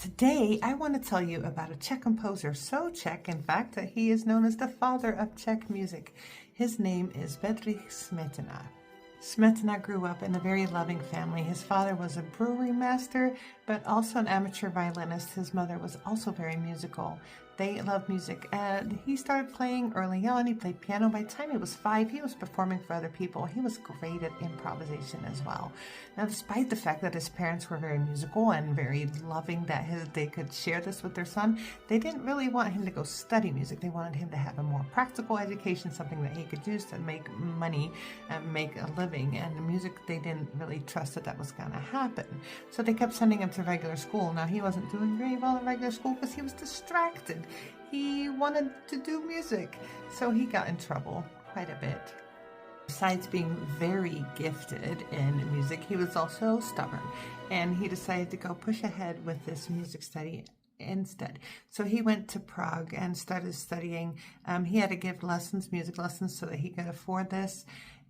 Today, I want to tell you about a Czech composer, so Czech, in fact, that he is known as the father of Czech music. His name is Bedřich Smetana. Smetana grew up in a very loving family. His father was a brewery master, but also an amateur violinist. His mother was also very musical. They loved music, and he started playing early on. He played piano. By the time he was 5, he was performing for other people. He was great at improvisation as well. Now, despite the fact that his parents were very musical and very loving that they could share this with their son, they didn't really want him to go study music. They wanted him to have a more practical education, something that he could use to make money and make a living. And the music, they didn't really trust that was going to happen. So they kept sending him to regular school. Now, he wasn't doing very well in regular school because he was distracted. He wanted to do music, so he got in trouble quite a bit. Besides being very gifted in music, he was also stubborn, and he decided to go push ahead with this music study instead. So he went to Prague and started studying. He had to give lessons, music lessons, so that he could afford this.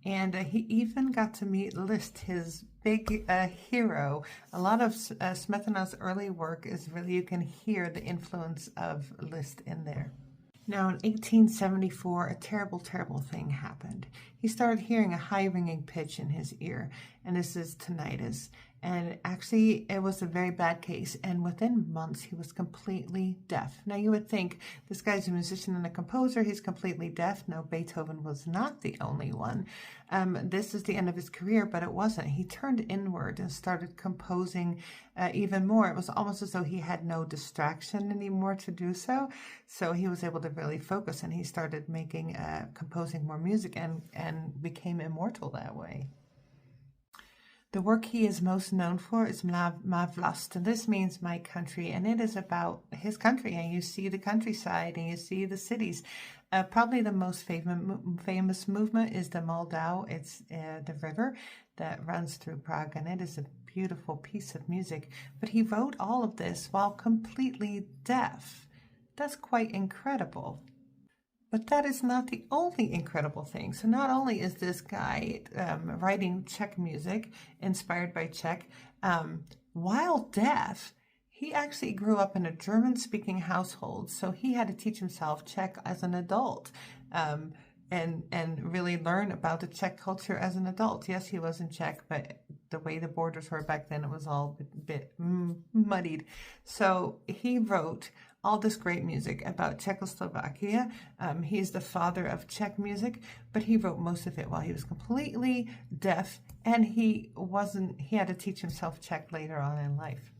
And he even got to meet Liszt, his big hero. A lot of Smetana's early work is really, you can hear the influence of Liszt in there. Now, in 1874, a terrible, terrible thing happened. He started hearing a high ringing pitch in his ear, and this is tinnitus. And actually, it was a very bad case, and within months, he was completely deaf. Now, you would think, this guy's a musician and a composer, he's completely deaf. No, Beethoven was not the only one. This is the end of his career, but it wasn't. He turned inward and started composing even more. It was almost as though he had no distraction anymore to do so. So he was able to really focus, and he started making, composing more music and became immortal that way. The work he is most known for is Má vlast, and this means my country, and it is about his country, and you see the countryside, and you see the cities. Probably the most famous movement is the Moldau. It's the river that runs through Prague, and it is a beautiful piece of music. But he wrote all of this while completely deaf. That's quite incredible. But that is not the only incredible thing. So not only is this guy writing Czech music, inspired by Czech, while deaf, he actually grew up in a German-speaking household. So he had to teach himself Czech as an adult and really learn about the Czech culture as an adult. Yes, he was in Czech, but the way the borders were back then, it was all a bit muddied. So he wrote all this great music about Czechoslovakia. He's the father of Czech music, but he wrote most of it while he was completely deaf, and he had to teach himself Czech later on in life.